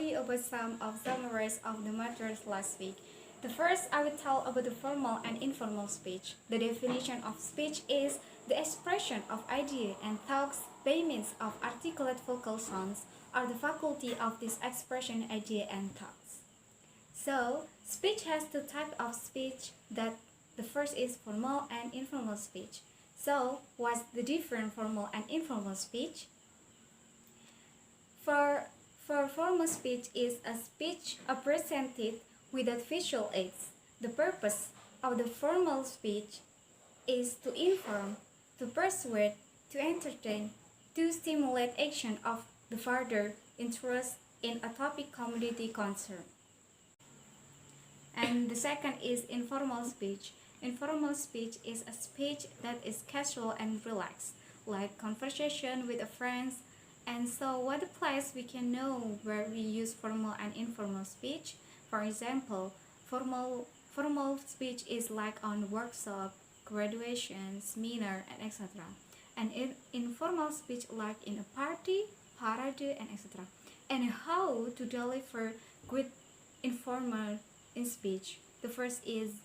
you about some of summaries of the matters last week. The first, I will tell about the formal and informal speech. The definition of speech is the expression of idea and thoughts by means of articulate vocal sounds, or the faculty of this expression, idea, and thoughts. So, speech has two types of speech. That the first is formal and informal speech. So, what's the difference formal and informal speech? For formal speech is a speech presented without visual aids. The purpose of the formal speech is to inform, to persuade, to entertain, to stimulate action of the further interest in a topic commodity concern. And the second is informal speech. Informal speech is a speech that is casual and relaxed, like conversation with a friends. And so what the place we can know where we use formal and informal speech? For example, formal speech is like on workshop, graduation, seminar, and etc. And informal speech like in a party, parade, and etc. And how to deliver good informal in speech. The first is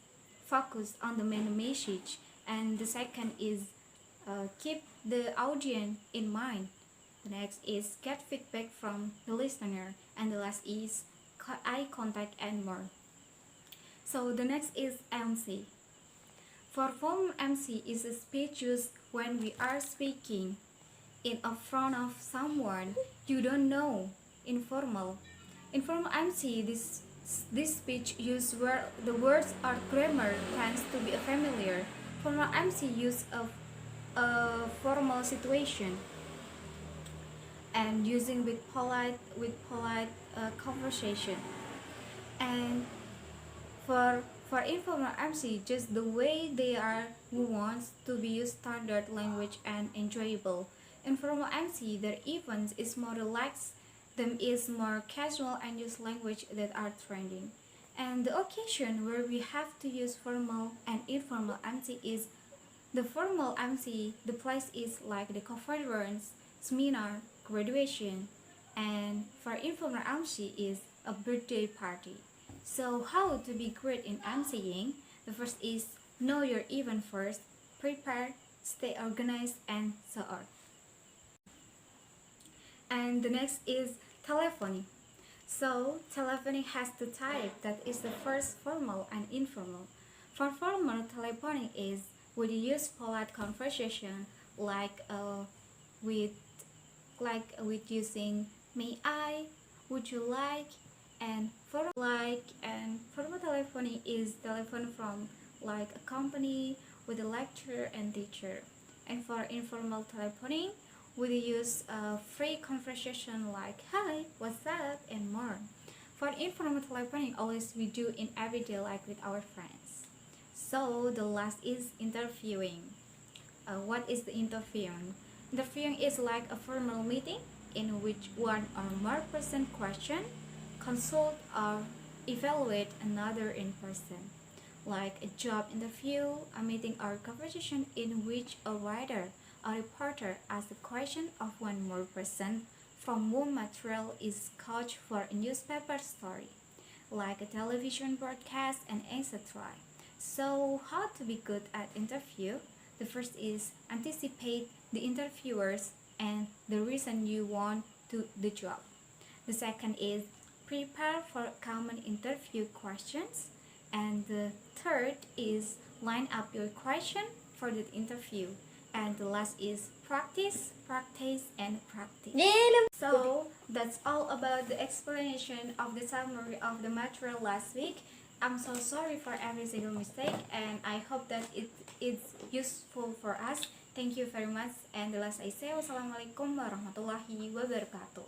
focus on the main message, and the second is keep the audience in mind. The next is get feedback from the listener, and the last is eye contact and more. So the next is MC. For formal MC is a speech used when we are speaking in front of someone you don't know. Informal MC, this speech used where the words or grammar tends to be familiar. Formal MC use of a formal situation and using with polite conversation. And for informal MC, just the way they are who wants to be used standard language and enjoyable. Informal MC, their events is more relaxed, them is more casual and use language that are trending. And the occasion where we have to use formal and informal MC is the formal MC, the place is like the conference, seminar, graduation, and for informal MC is a birthday party. So how to be great in MCing? The first is know your event first, prepare, stay organized, and so on. And the next is telephony. So telephony has two types, that is the first formal and informal. For formal, telephony is we use polite conversation like with using may I, would you like, and formal telephony is telephone from like a company with a lecturer and teacher. And for informal telephony, we use free conversation like hi, what's up, and more. For informal telephony, always we do in everyday life with our friends. So the last is interviewing. What is the interviewing? Interviewing is like a formal meeting in which one or more person question, consult, or evaluate another in person. Like a job interview, a meeting or conversation in which a writer or reporter asks a question of one more person from whom material is couched for a newspaper story, like a television broadcast, and etc. So how to be good at interview? The first is anticipate the interviewers and the reason you want to the job. The second is prepare for common interview questions. And the third is line up your question for the interview. And the last is practice, practice, and practice. So that's all about the explanation of the summary of the material last week. I'm so sorry for every single mistake, and I hope that it is useful for us. Thank you very much, and the last I say, wassalamualaikum warahmatullahi wabarakatuh.